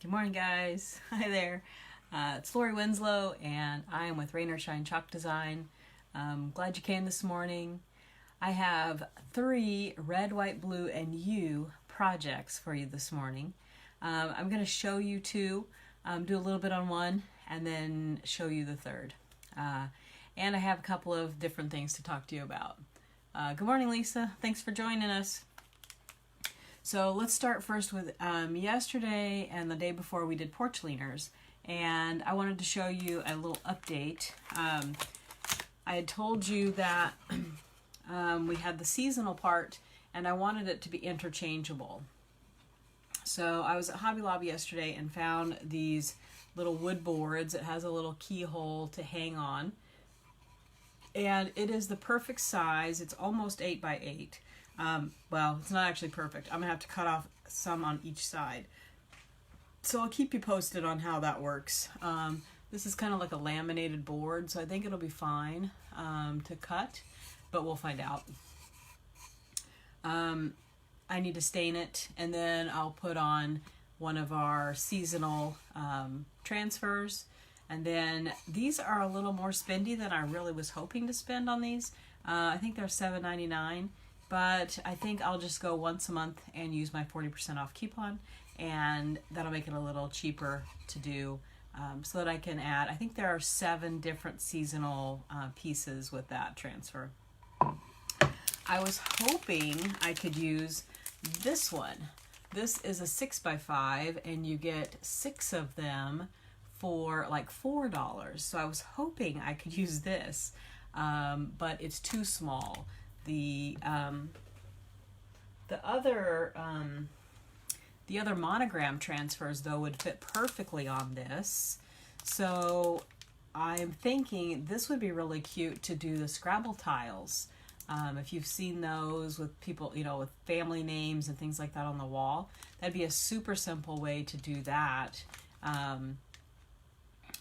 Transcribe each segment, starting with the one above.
Good morning, guys. Hi there. It's Lori Winslow, and I am with Rain or Shine Chalk Design. Glad you came this morning. I have 3 red, white, blue, and U projects for you this morning. I'm going to show you 2, do a little bit on one, and then show you the third. And I have a couple of different things to talk to you about. Good morning, Lisa. Thanks for joining us. So let's start first with yesterday and the day before we did porch leaners, and I wanted to show you a little update. I had told you that we had the seasonal part and I wanted it to be interchangeable. So I was at Hobby Lobby yesterday and found these little wood boards. It has a little keyhole to hang on, and it is the perfect size. It's almost 8 by 8. Well, it's not actually perfect. I'm gonna have to cut off some on each side. So I'll keep you posted on how that works. This is kind of like a laminated board, so I think it'll be fine to cut, but we'll find out. I need to stain it, and then I'll put on one of our seasonal transfers. And then these are a little more spendy than I really was hoping to spend on these. I think they're $7.99. But I think I'll just go once a month and use my 40% off coupon, and that'll make it a little cheaper to do, so that I can add, I think there are 7 different seasonal pieces with that transfer. I was hoping I could use this one. This is a 6 by 5, and you get 6 of them for like $4. So I was hoping I could use this, but it's too small. The other monogram transfers, though, would fit perfectly on this. So I'm thinking this would be really cute to do the Scrabble tiles. If you've seen those with people, you know, with family names and things like that on the wall, that'd be a super simple way to do that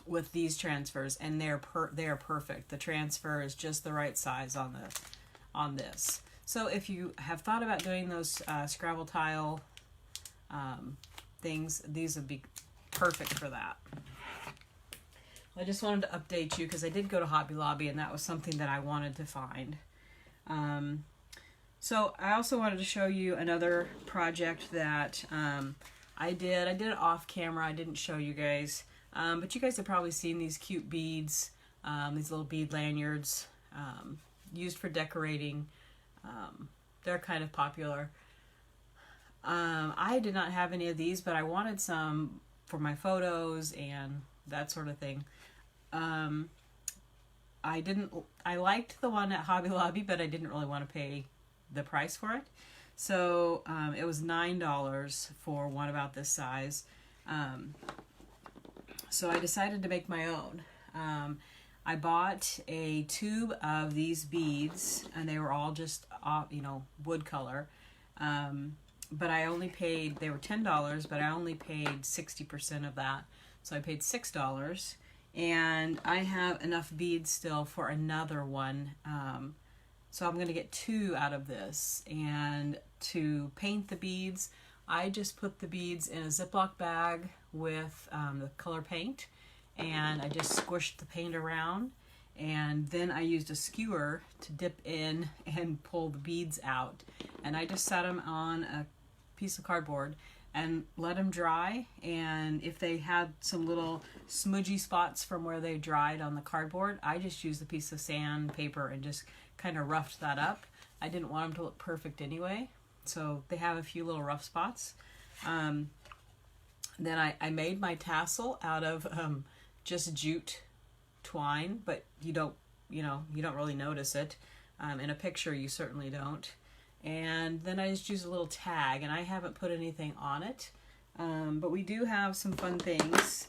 with these transfers, and they're perfect. The transfer is just the right size on this. So if you have thought about doing those Scrabble tile things, these would be perfect for that. I just wanted to update you because I did go to Hobby Lobby, and that was something that I wanted to find. So I also wanted to show you another project that I did. I did it off camera. I didn't show you guys, but you guys have probably seen these cute beads, these little bead lanyards, used for decorating. They're kind of popular. I did not have any of these, but I wanted some for my photos and that sort of thing. I liked the one at Hobby Lobby, but I didn't really want to pay the price for it. So it was $9 for one about this size. So I decided to make my own. I bought a tube of these beads, and they were all just, wood color. But I only paid, they were $10, but I only paid 60% of that. So I paid $6. And I have enough beads still for another one. So I'm going to get 2 out of this. And to paint the beads, I just put the beads in a Ziploc bag with the color paint. And I just squished the paint around, and then I used a skewer to dip in and pull the beads out. And I just set them on a piece of cardboard and let them dry, and if they had some little smudgy spots from where they dried on the cardboard, I just used a piece of sandpaper and just kind of roughed that up. I didn't want them to look perfect anyway, so they have a few little rough spots. Then I made my tassel out of just jute twine, but you don't really notice it. In a picture, you certainly don't. And then I just use a little tag, and I haven't put anything on it. But we do have some fun things.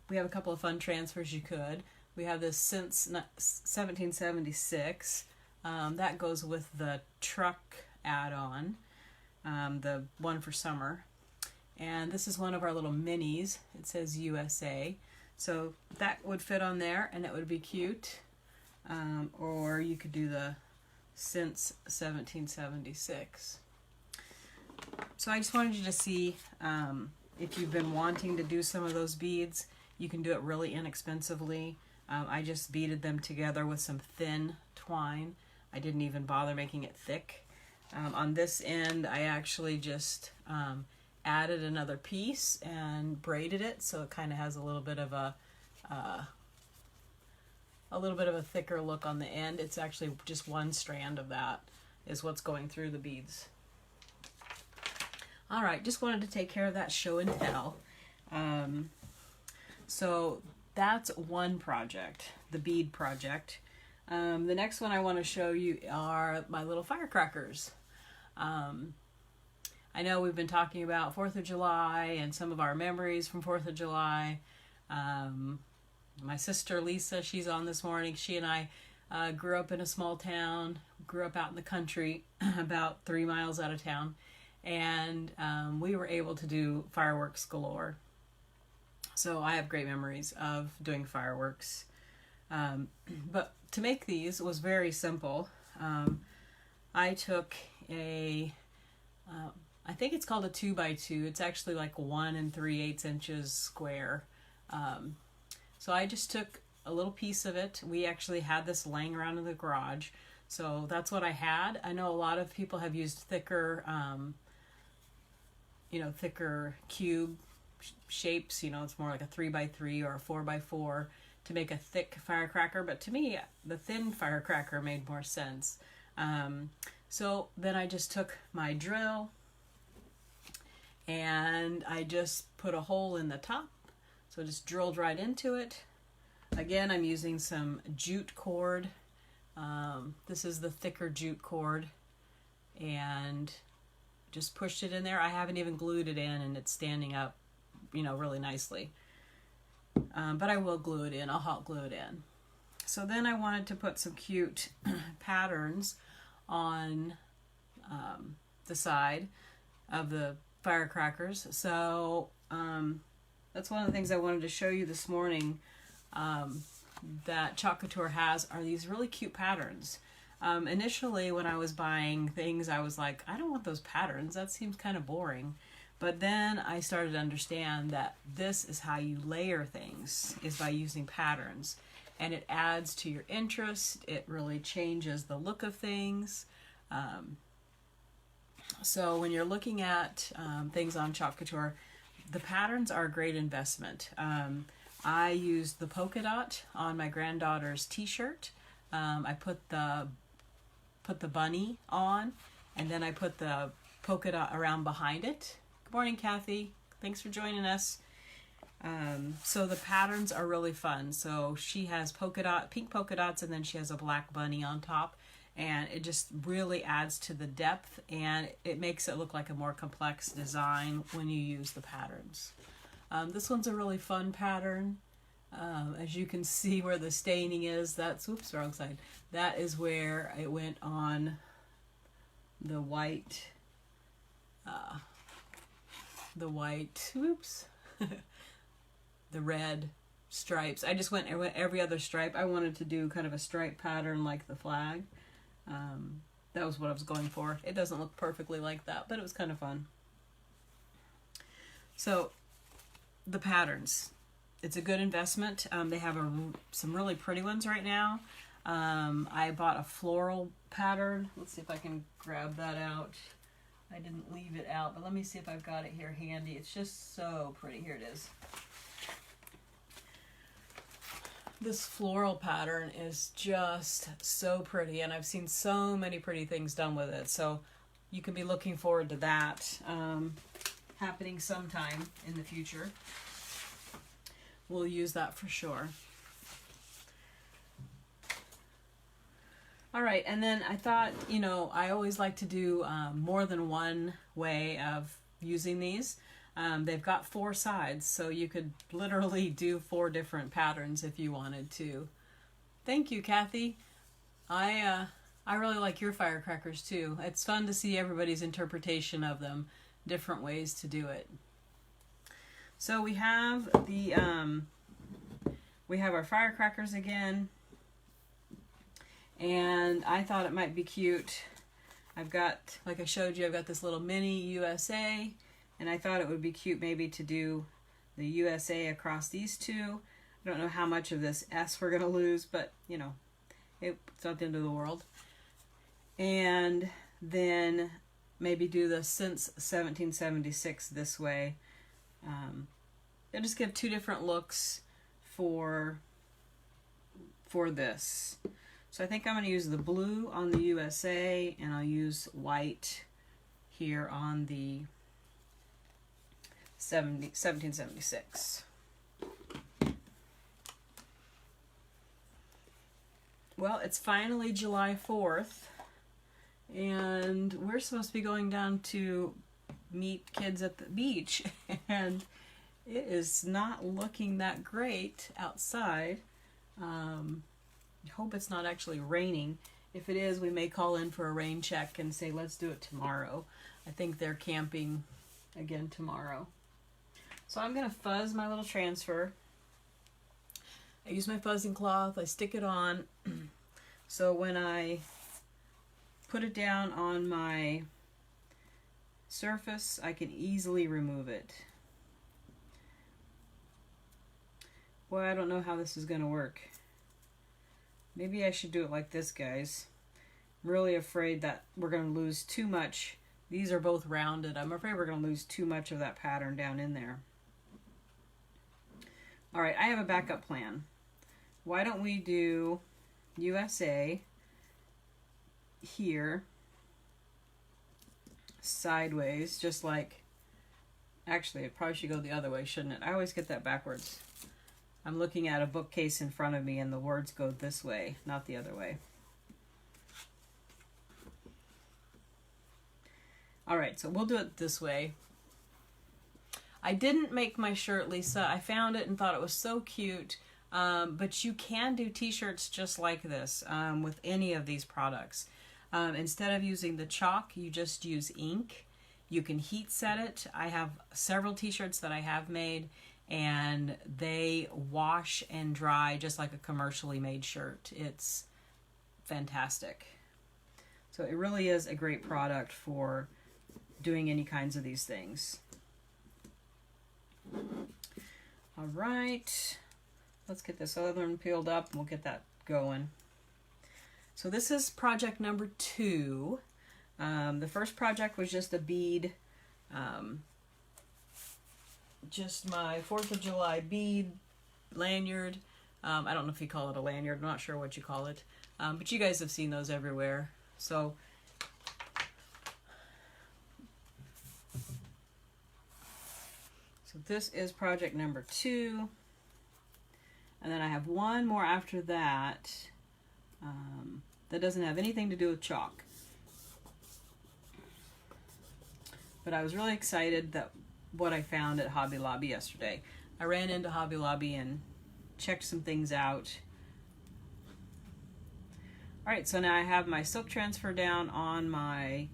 We have a couple of fun transfers you could. We have this since 1776. That goes with the truck add-on, the one for summer. And this is one of our little minis. It says USA. So that would fit on there, and it would be cute. Or you could do the since 1776. So I just wanted you to see if you've been wanting to do some of those beads, you can do it really inexpensively. I just beaded them together with some thin twine. I didn't even bother making it thick. On this end, I actually just added another piece and braided it, so it kind of has a little bit of a thicker look on the end. It's actually just one strand of that is what's going through the beads. All right, just wanted to take care of that show and tell. So that's one project, the bead project. The next one I want to show you are my little firecrackers. I know we've been talking about 4th of July and some of our memories from 4th of July. My sister Lisa, she's on this morning. She and I grew up in a small town, grew up out in the country, about 3 miles out of town. And we were able to do fireworks galore. So I have great memories of doing fireworks. But to make these was very simple. I took I think it's called a 2x2. It's actually like 1 3/8 inches square. So I just took a little piece of it. We actually had this laying around in the garage. So that's what I had. I know a lot of people have used thicker, thicker cube shapes. It's more like a 3x3 or a 4x4 to make a thick firecracker. But to me, the thin firecracker made more sense. So then I just took my drill and I just put a hole in the top. So just drilled right into it. Again, I'm using some jute cord. This is the thicker jute cord, and just pushed it in there. I haven't even glued it in, and it's standing up, really nicely. But I will glue it in. I'll hot glue it in. So then I wanted to put some cute patterns on the side of the firecrackers. So that's one of the things I wanted to show you this morning that Chalk Couture has are these really cute patterns. Initially, when I was buying things, I was like, I don't want those patterns. That seems kind of boring. But then I started to understand that this is how you layer things, is by using patterns. And it adds to your interest. It really changes the look of things. So when you're looking at things on Chalk Couture, the patterns are a great investment. I used the polka dot on my granddaughter's t-shirt. I put the bunny on, and then I put the polka dot around behind it. Good morning, Kathy. Thanks for joining us. So the patterns are really fun. So she has pink polka dots, and then she has a black bunny on top. And it just really adds to the depth, and it makes it look like a more complex design when you use the patterns. This one's a really fun pattern. As you can see where the staining is, oops, wrong side. That is where it went on the white, oops, the red stripes. I went every other stripe. I wanted to do kind of a stripe pattern like the flag. That was what I was going for. It doesn't look perfectly like that, but it was kind of fun. So the patterns, it's a good investment. They have some really pretty ones right now. I bought a floral pattern. Let's see if I can grab that out. I didn't leave it out, but let me see if I've got it here handy. It's just so pretty. Here it is. This floral pattern is just so pretty, and I've seen so many pretty things done with it. So you can be looking forward to that happening sometime in the future. We'll use that for sure. All right, and then I thought, I always like to do more than one way of using these. They've got 4 sides, so you could literally do 4 different patterns if you wanted to. Thank you, Kathy. I really like your firecrackers too. It's fun to see everybody's interpretation of them, different ways to do it. So we have our firecrackers again, and I thought it might be cute. I've got, like I showed you, I've got this little mini USA And I thought it would be cute maybe to do the USA across these two. I don't know how much of this S we're going to lose, but you know, it's not the end of the world. And then maybe do the since 1776 this way. I'll just give two different looks for this. So I think I'm going to use the blue on the USA, and I'll use white here on the 1776. Well, it's finally July 4th, and we're supposed to be going down to meet kids at the beach, and it is not looking that great outside. I hope it's not actually raining. If it is, we may call in for a rain check and say, let's do it tomorrow. I think they're camping again tomorrow. So I'm going to fuzz my little transfer. I use my fuzzing cloth, I stick it on, so when I put it down on my surface, I can easily remove it. Boy, I don't know how this is going to work. Maybe I should do it like this, guys. I'm really afraid that we're going to lose too much. These are both rounded. I'm afraid we're going to lose too much of that pattern down in there. All right, I have a backup plan. Why don't we do USA here sideways, just like, actually it probably should go the other way, shouldn't it? I always get that backwards. I'm looking at a bookcase in front of me and the words go this way, not the other way. All right, so we'll do it this way. I didn't make my shirt, Lisa. I found it and thought it was so cute. But you can do t-shirts just like this with any of these products. Instead of using the chalk, you just use ink. You can heat set it. I have several t-shirts that I have made, and they wash and dry just like a commercially made shirt. It's fantastic. So it really is a great product for doing any kinds of these things. All right. Let's get this other one peeled up and we'll get that going. So this is project number 2. The first project was just a bead, just my 4th of July bead lanyard. I don't know if you call it a lanyard, I'm not sure what you call it, but you guys have seen those everywhere. So this is project number 2. And then I have one more after that that doesn't have anything to do with chalk. But I was really excited that what I found at Hobby Lobby yesterday. I ran into Hobby Lobby and checked some things out. Alright, so now I have my silk transfer down on my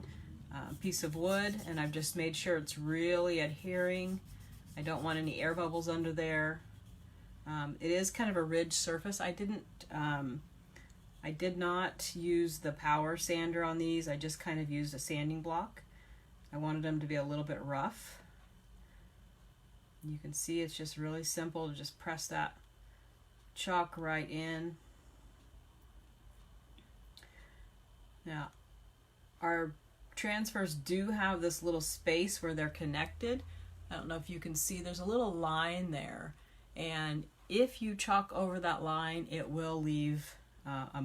piece of wood, and I've just made sure it's really adhering. I don't want any air bubbles under there. It is kind of a ridged surface. I did not use the power sander on these. I just kind of used a sanding block. I wanted them to be a little bit rough. You can see it's just really simple to just press that chalk right in. Now, our transfers do have this little space where they're connected. I don't know if you can see, there's a little line there. And if you chalk over that line, it will leave, it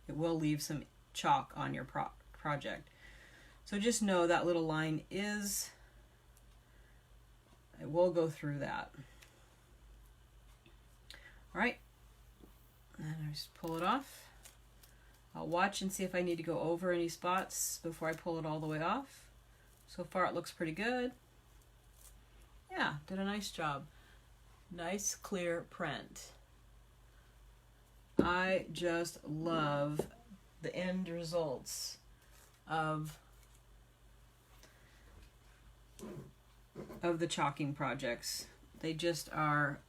will leave some chalk on your project. So just know that little line it will go through that. All right, and I just pull it off. I'll watch and see if I need to go over any spots before I pull it all the way off. So far it looks pretty good. Yeah, did a nice job. Nice clear print. I just love the end results of the chalking projects. They just are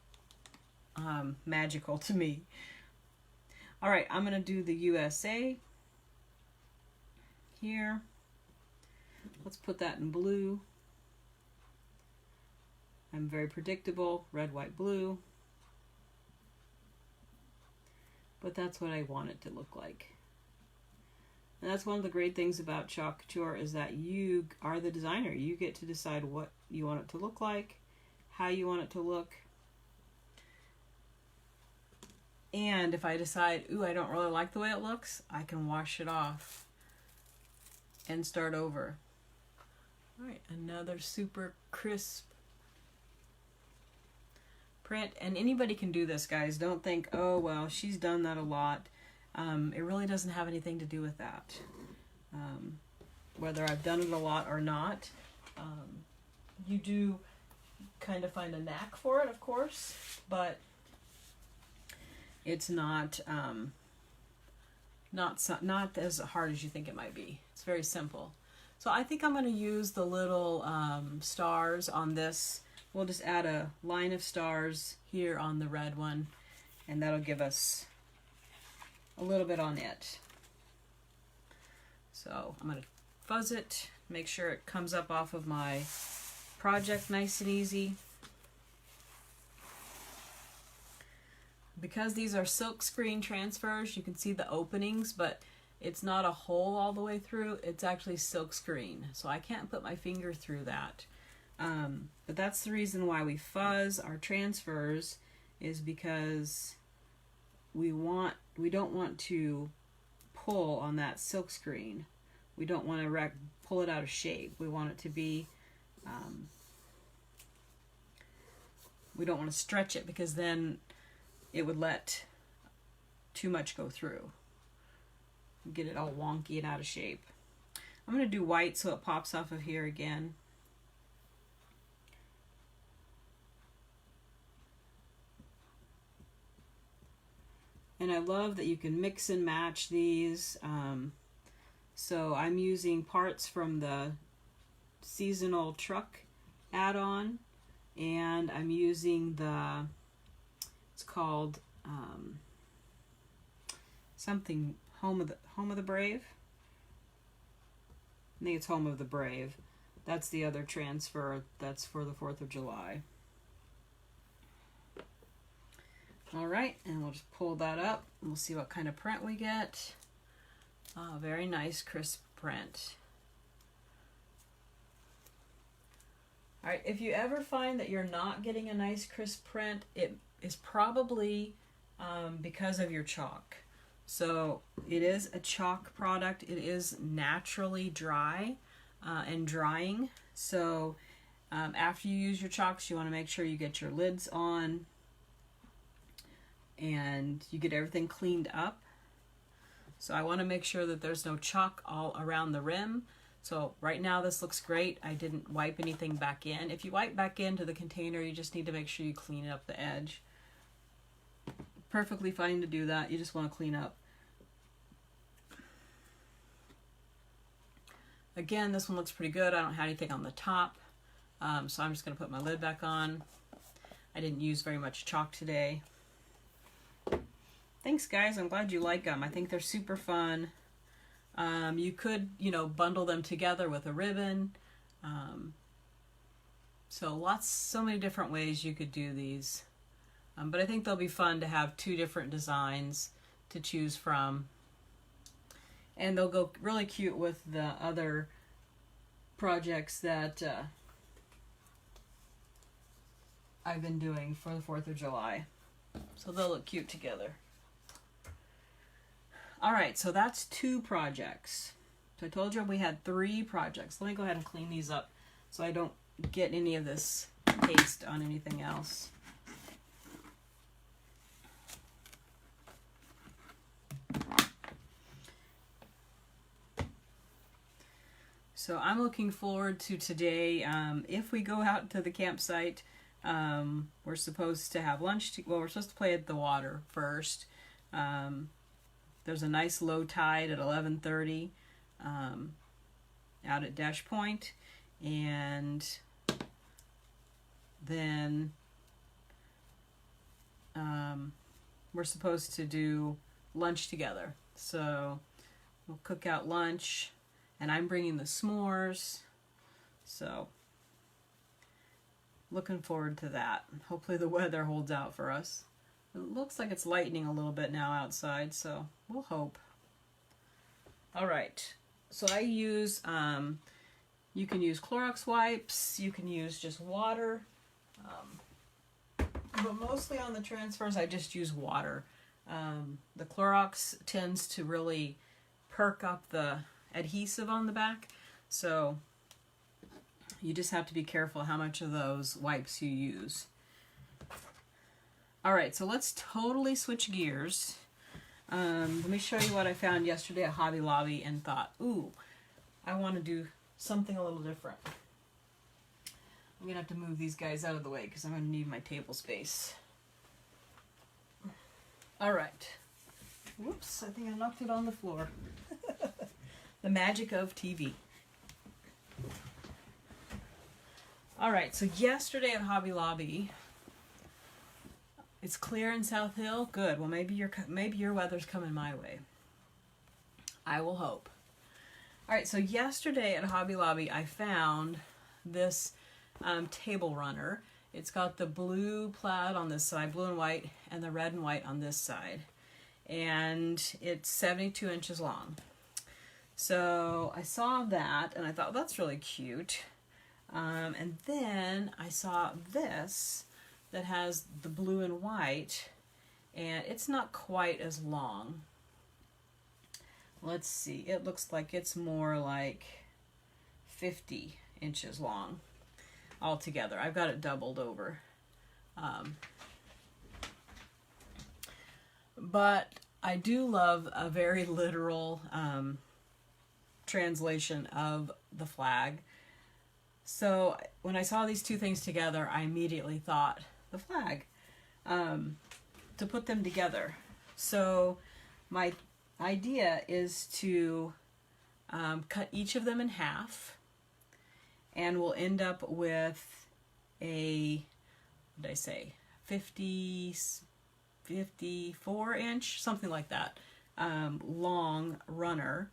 magical to me. All right, I'm gonna do the USA here. Let's put that in blue. I'm very predictable, red, white, blue. But that's what I want it to look like. And that's one of the great things about Chalk Couture, is that you are the designer. You get to decide what you want it to look like, how you want it to look. And if I decide, ooh, I don't really like the way it looks, I can wash it off and start over. All right, another super crisp print. And anybody can do this, guys. Don't think, oh, well, she's done that a lot. It really doesn't have anything to do with that. Whether I've done it a lot or not, you do kind of find a knack for it, of course, but it's not not as hard as you think it might be. It's very simple. So I think I'm going to use the little stars on this. We'll just add a line of stars here on the red one, and that'll give us a little bit on it. So I'm going to fuzz it, make sure it comes up off of my project nice and easy. Because these are silk screen transfers, you can see the openings, but it's not a hole all the way through. It's actually silk screen, so I can't put my finger through that. But that's the reason why we fuzz our transfers, is because we don't want to pull on that silk screen. We don't want to pull it out of shape. We want it to be, we don't want to stretch it, because then it would let too much go through. Get it all wonky and out of shape. I'm going to do white so it pops off of here again. And I love that you can mix and match these. So I'm using parts from the seasonal truck add-on, and I'm using the, it's called something, Home of the Brave. I think it's Home of the Brave. That's the other transfer that's for the 4th of July. All right, and we'll just pull that up and we'll see what kind of print we get. Oh, very nice crisp print. All right, if you ever find that you're not getting a nice crisp print, it is probably because of your chalk. So it is a chalk product. It is naturally dry and drying. So after you use your chalks, you want to make sure you get your lids on and you get everything cleaned up. So I want to make sure that there's no chalk all around the rim. So right now this looks great. I didn't wipe anything back in. If you wipe back into the container, you just need to make sure you clean up the edge. Perfectly fine to do that. You just want to clean up. Again, this one looks pretty good. I don't have anything on the top, so I'm just going to put my lid back on. I didn't use very much chalk today. Thanks, guys. I'm glad you like them. I think they're super fun. You could, bundle them together with a ribbon. So many different ways you could do these. But I think they'll be fun to have 2 different designs to choose from. And they'll go really cute with the other projects that I've been doing for the 4th of July. So they'll look cute together. All right, so that's 2 projects. So I told you we had 3 projects. Let me go ahead and clean these up so I don't get any of this paste on anything else. So I'm looking forward to today. If we go out to the campsite, we're supposed to have lunch. We're supposed to play at the water first. There's a nice low tide at 11:30 out at Dash Point, and then we're supposed to do lunch together. So we'll cook out lunch, and I'm bringing the s'mores. So looking forward to that. Hopefully the weather holds out for us. It looks like it's lightning a little bit now outside, so we'll hope. All right, so I use, you can use Clorox wipes, you can use just water, but mostly on the transfers I just use water. The Clorox tends to really perk up the adhesive on the back, so you just have to be careful how much of those wipes you use. Alright, so let's totally switch gears. Let me show you what I found yesterday at Hobby Lobby and thought, ooh, I want to do something a little different. I'm going to have to move these guys out of the way because I'm going to need my table space. Alright. Whoops, I think I knocked it on the floor. The magic of TV. Alright, so yesterday at Hobby Lobby, it's clear in South Hill? Good. Well, maybe your weather's coming my way. I will hope. Alright, so yesterday at Hobby Lobby I found this table runner. It's got the blue plaid on this side, blue and white, and the red and white on this side. And it's 72 inches long. So I saw that and I thought, well, that's really cute. And then I saw this that has the blue and white, and it's not quite as long. Let's see, it looks like it's more like 50 inches long altogether. I've got it doubled over. But I do love a very literal translation of the flag. So when I saw these two things together, I immediately thought the flag, to put them together. So my idea is to cut each of them in half, and we'll end up with a, what did I say, 54 inch, something like that, long runner.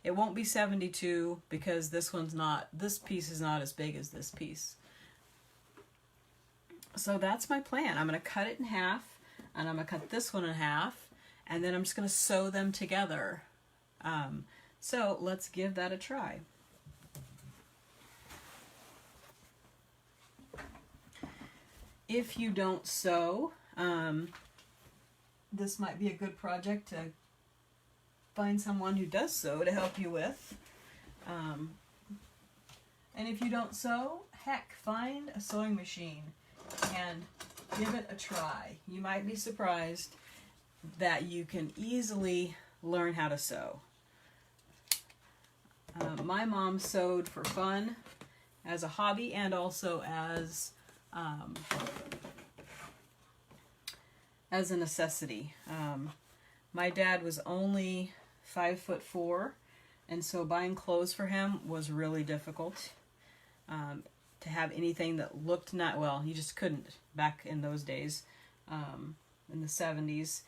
It won't be 72 because this piece is not as big as this piece. So that's my plan. I'm going to cut it in half, and I'm going to cut this one in half, and then I'm just going to sew them together. So let's give that a try. If you don't sew, this might be a good project to find someone who does sew to help you with. And if you don't sew, heck, find a sewing machine and give it a try. You might be surprised that you can easily learn how to sew. My mom sewed for fun, as a hobby, and also as a necessity. My dad was only 5'4", and so buying clothes for him was really difficult. To have anything that looked not well, you just couldn't back in those days. In the 70s,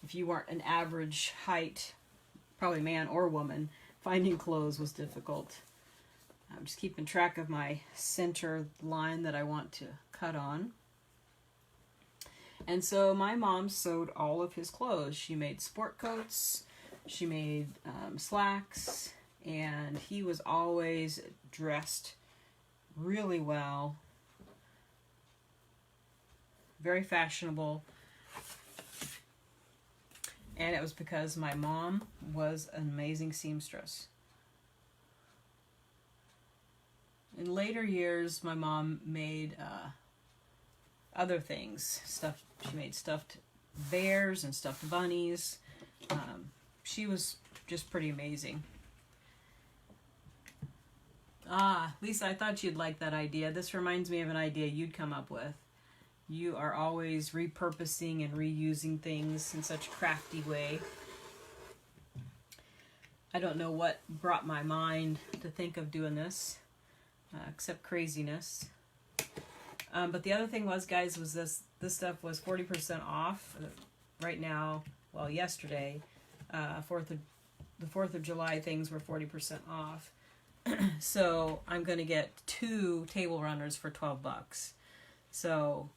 if you weren't an average height, probably man or woman, finding clothes was difficult. I'm just keeping track of my center line that I want to cut on. And so my mom sewed all of his clothes. She made sport coats, she made slacks, and he was always dressed really well, very fashionable. And it was because my mom was an amazing seamstress. In later years, my mom made other things. She made stuffed bears and stuffed bunnies. She was just pretty amazing. Lisa, I thought you'd like that idea. This reminds me of an idea you'd come up with. You are always repurposing and reusing things in such a crafty way. I don't know what brought my mind to think of doing this, except craziness. But the other thing was, guys, was this stuff was 40% off right now. Well, yesterday, the 4th of July things were 40% off. So I'm going to get 2 table runners for $12. So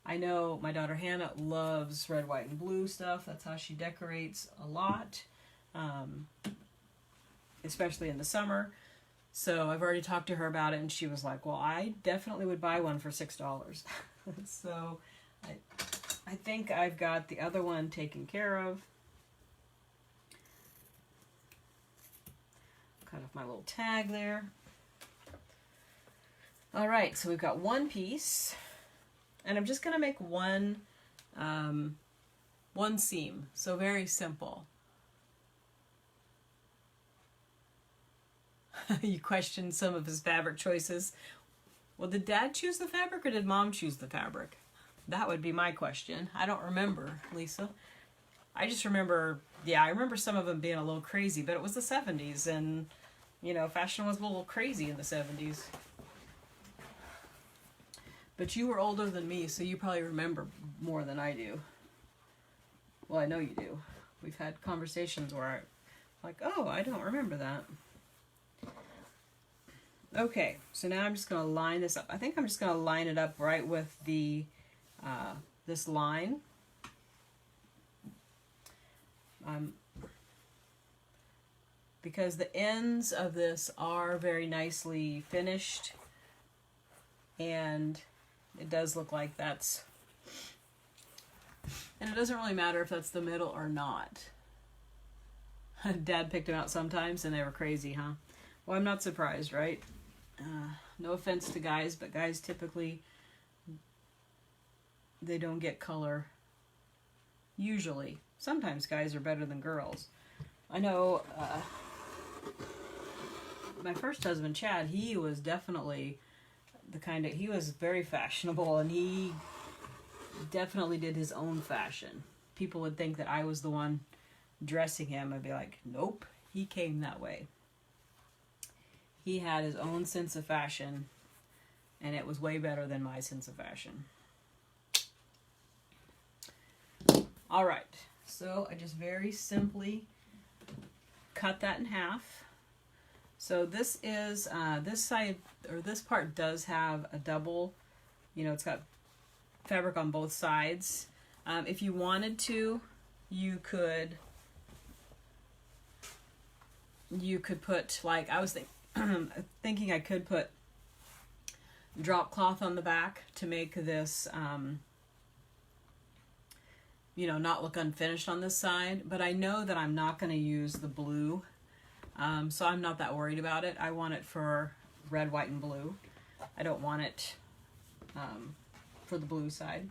I know my daughter Hannah loves red, white, and blue stuff. That's how she decorates a lot, especially in the summer. So I've already talked to her about it, and she was like, well, I definitely would buy one for $6. So I think I've got the other one taken care of. Cut off my little tag there. All right, so we've got one piece, and I'm just going to make one seam. So very simple. You question some of his fabric choices. Well, did Dad choose the fabric or did Mom choose the fabric? That would be my question. I don't remember, Lisa. I just remember, yeah, I remember some of them being a little crazy, but it was the 70s, and, you know, fashion was a little crazy in the 70s. But you were older than me, so you probably remember more than I do. Well, I know you do. We've had conversations where I'm like, oh, I don't remember that. Okay, so now I'm just going to line this up. I think I'm just going to line it up right with the this line. Because the ends of this are very nicely finished, and it does look like that's, and it doesn't really matter if that's the middle or not. Dad picked them out sometimes and they were crazy, huh? Well, I'm not surprised, right? No offense to guys, but guys typically, they don't get color. Usually. Sometimes guys are better than girls. I know my first husband, Chad, he was definitely the kind of, he was very fashionable, and he definitely did his own fashion. People would think that I was the one dressing him. I'd be like, nope, he came that way. He had his own sense of fashion, and it was way better than my sense of fashion. All right, so I just very simply cut that in half. So this is, this side, or this part does have a double, you know, it's got fabric on both sides. If you wanted to, you could put, like, I was thinking I could put drop cloth on the back to make this, you know, not look unfinished on this side, but I know that I'm not going to use the blue, so I'm not that worried about it. I want it for red, white, and blue. I don't want it for the blue side.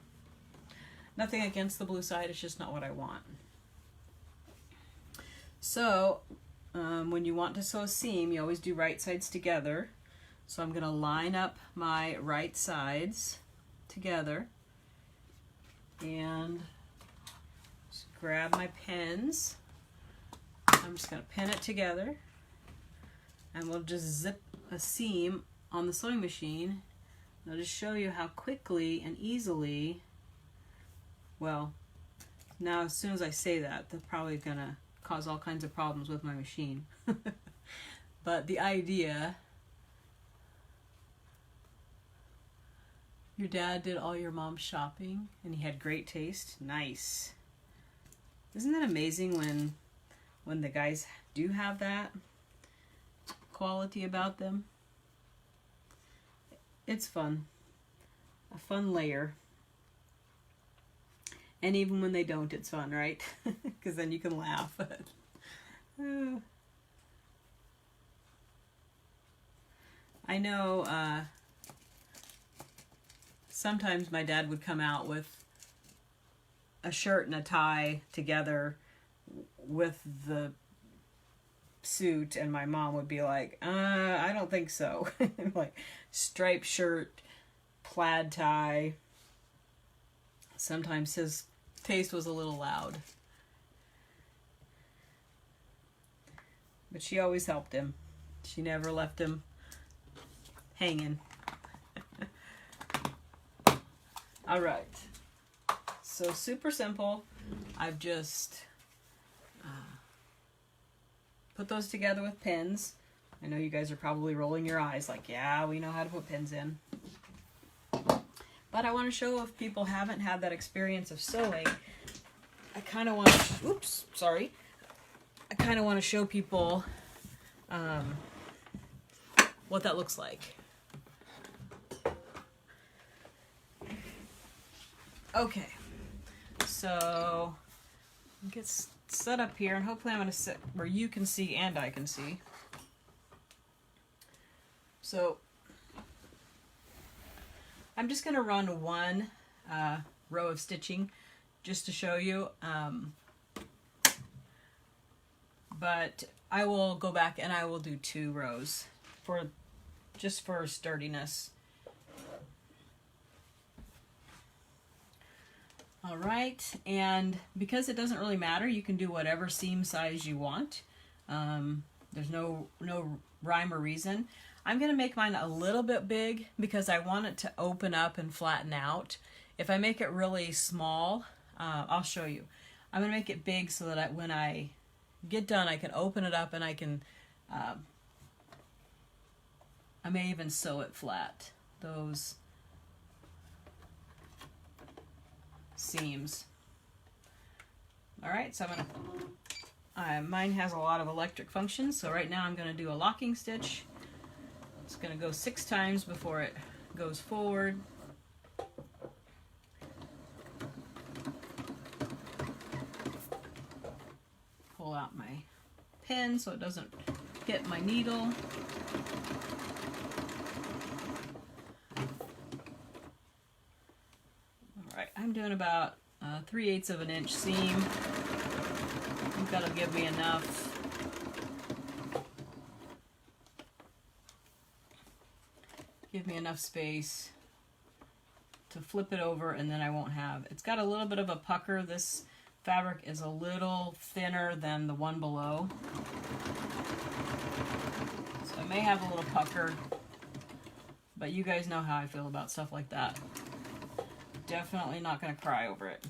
Nothing against the blue side, it's just not what I want. So, when you want to sew a seam, you always do right sides together. So I'm going to line up my right sides together and just grab my pins. I'm just going to pin it together, and we'll just zip a seam on the sewing machine. I'll just show you how quickly and easily, well, now as soon as I say that, they're probably going to cause all kinds of problems with my machine. But the idea, your dad did all your mom's shopping and he had great taste. Nice. Isn't that amazing when the guys do have that quality about them? It's fun. A fun layer. And even when they don't, it's fun, right? Because then you can laugh. I know sometimes my dad would come out with a shirt and a tie together with the suit, and my mom would be like, I don't think so. Like striped shirt, plaid tie. Sometimes his taste was a little loud. But she always helped him. She never left him hanging. All right. So super simple. I've just put those together with pins. I know you guys are probably rolling your eyes like, yeah, we know how to put pins in. But I want to show if people haven't had that experience of sewing, I kind of want to, oops, sorry. I kind of want to show people what that looks like. Okay, so get set up here, and hopefully I'm going to sit where you can see and I can see. So I'm just going to run one row of stitching just to show you, but I will go back and I will do 2 rows just for sturdiness. All right, and because it doesn't really matter, you can do whatever seam size you want. There's no rhyme or reason. I'm going to make mine a little bit big because I want it to open up and flatten out. If I make it really small, I'll show you. I'm going to make it big so that when I get done, I can open it up and I can, I may even sew it flat, those seams. All right, so I'm gonna, mine has a lot of electric functions, so right now I'm gonna do a locking stitch. It's gonna go 6 times before it goes forward. Pull out my pin so it doesn't hit my needle. I'm doing about 3/8 of an inch seam. I think that'll give me enough. Give me enough space to flip it over, and then I won't have. It's got a little bit of a pucker. This fabric is a little thinner than the one below, so I may have a little pucker, but you guys know how I feel about stuff like that. Definitely not going to cry over it.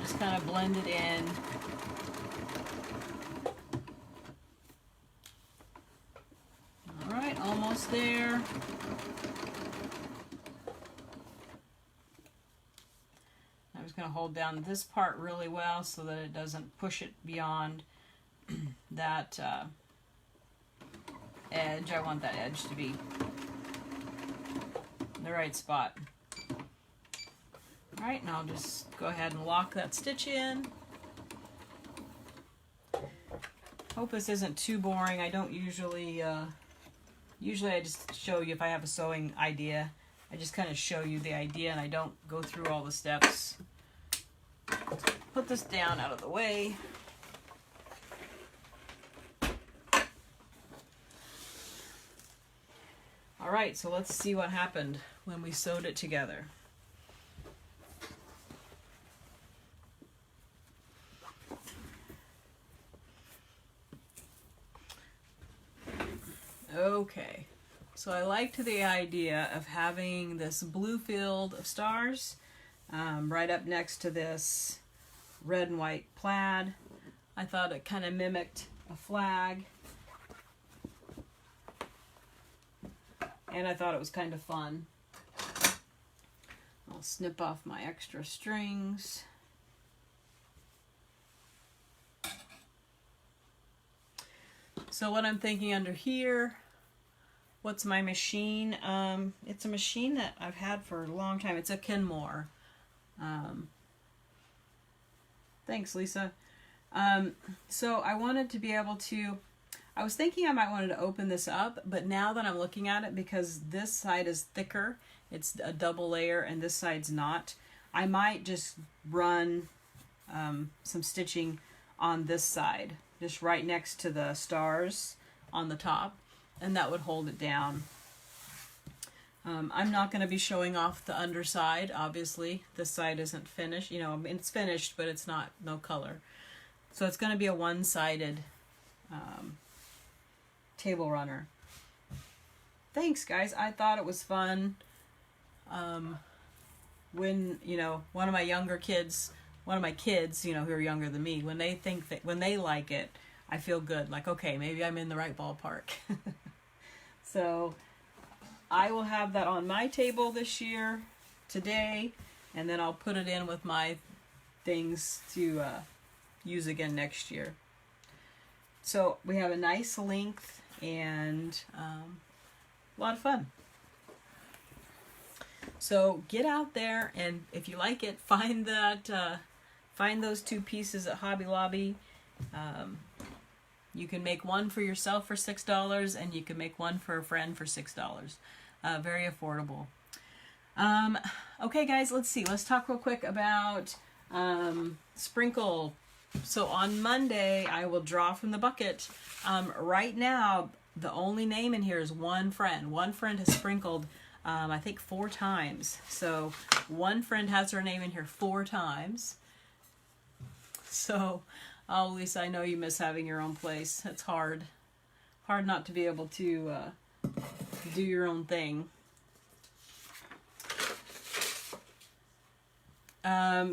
Just kind of blend it in. All right, almost there. I'm just going to hold down this part really well so that it doesn't push it beyond that edge. I want that edge to be in the right spot. All right, now I'll just go ahead and lock that stitch in. Hope this isn't too boring. I don't usually, usually I just show you if I have a sewing idea. I just kind of show you the idea and I don't go through all the steps. Put this down out of the way. All right, so let's see what happened when we sewed it together. Okay, so I liked the idea of having this blue field of stars right up next to this red and white plaid. I thought it kind of mimicked a flag. And I thought it was kind of fun. I'll snip off my extra strings. So what I'm thinking under here, what's my machine? It's a machine that I've had for a long time. It's a Kenmore. Thanks, Lisa. So I wanted to be able to, I was thinking I might want to open this up, but now that I'm looking at it, because this side is thicker, it's a double layer, and this side's not, I might just run some stitching on this side, just right next to the stars on the top, and that would hold it down. I'm not going to be showing off the underside, obviously. This side isn't finished. You know, I mean, it's finished, but it's not, no color. So it's going to be a one-sided table runner. Thanks, guys. I thought it was fun. When, you know, one of my kids, you know, who are younger than me, when they think that, when they like it, I feel good. Like, okay, maybe I'm in the right ballpark. So I will have that on my table this year, today, and then I'll put it in with my things to use again next year. So we have a nice length and a lot of fun. So get out there, and if you like it, find those 2 pieces at Hobby Lobby. You can make one for yourself for $6, and you can make one for a friend for $6. Very affordable. Okay, guys, let's see. Let's talk real quick about sprinkle. So on Monday, I will draw from the bucket. Right now, the only name in here is one friend. One friend has sprinkled, I think, 4 times. So one friend has her name in here 4 times. So, oh, Lisa, I know you miss having your own place. It's hard. Hard not to be able to do your own thing.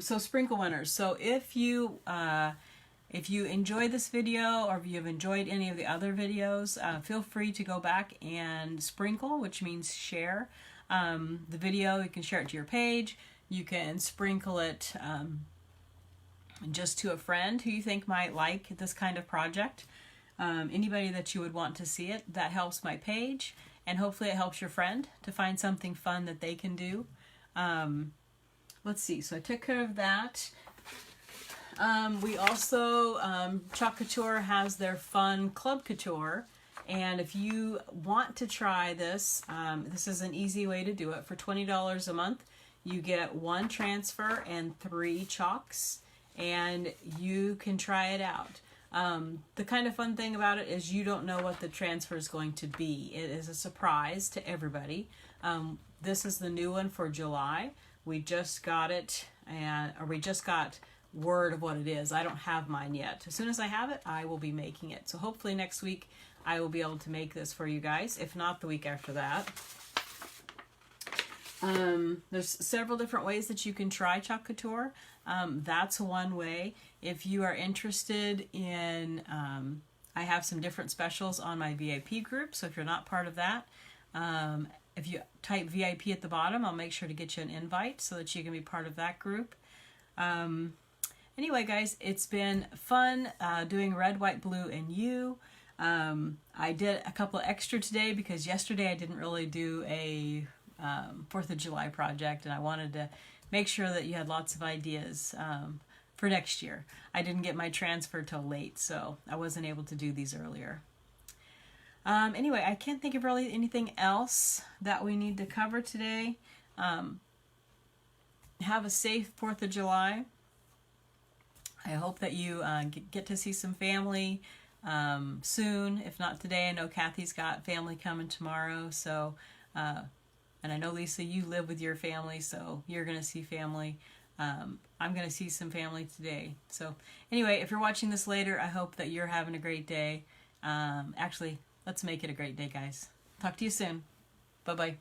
So sprinkle winners. So if you enjoyed this video, or if you have enjoyed any of the other videos, feel free to go back and sprinkle, which means share the video. You can share it to your page. You can sprinkle it just to a friend who you think might like this kind of project. Anybody that you would want to see it. That helps my page, and hopefully it helps your friend to find something fun that they can do. Let's see, so I took care of that. We also, Chalk Couture has their fun Club Couture, and if you want to try this, this is an easy way to do it. For $20 a month, you get 1 transfer and 3 chalks, and you can try it out. The kind of fun thing about it is you don't know what the transfer is going to be. It is a surprise to everybody. This is the new one for July. We just got it, or we just got word of what it is. I don't have mine yet. As soon as I have it, I will be making it. So hopefully next week I will be able to make this for you guys, if not the week after that. There's several different ways that you can try Chalk Couture. That's one way. If you are interested in, I have some different specials on my VIP group, so if you're not part of that, if you type VIP at the bottom, I'll make sure to get you an invite so that you can be part of that group. Anyway, guys, it's been fun doing red, white, blue, and you. I did a couple extra today because yesterday I didn't really do a 4th of July project, and I wanted to make sure that you had lots of ideas for next year. I didn't get my transfer till late, so I wasn't able to do these earlier. Anyway, I can't think of really anything else that we need to cover today. Have a safe 4th of July. I hope that you get to see some family soon. If not today, I know Kathy's got family coming tomorrow. So, and I know, Lisa, you live with your family, so you're going to see family. I'm going to see some family today. So anyway, if you're watching this later, I hope that you're having a great day. Actually, let's make it a great day, guys. Talk to you soon. Bye-bye.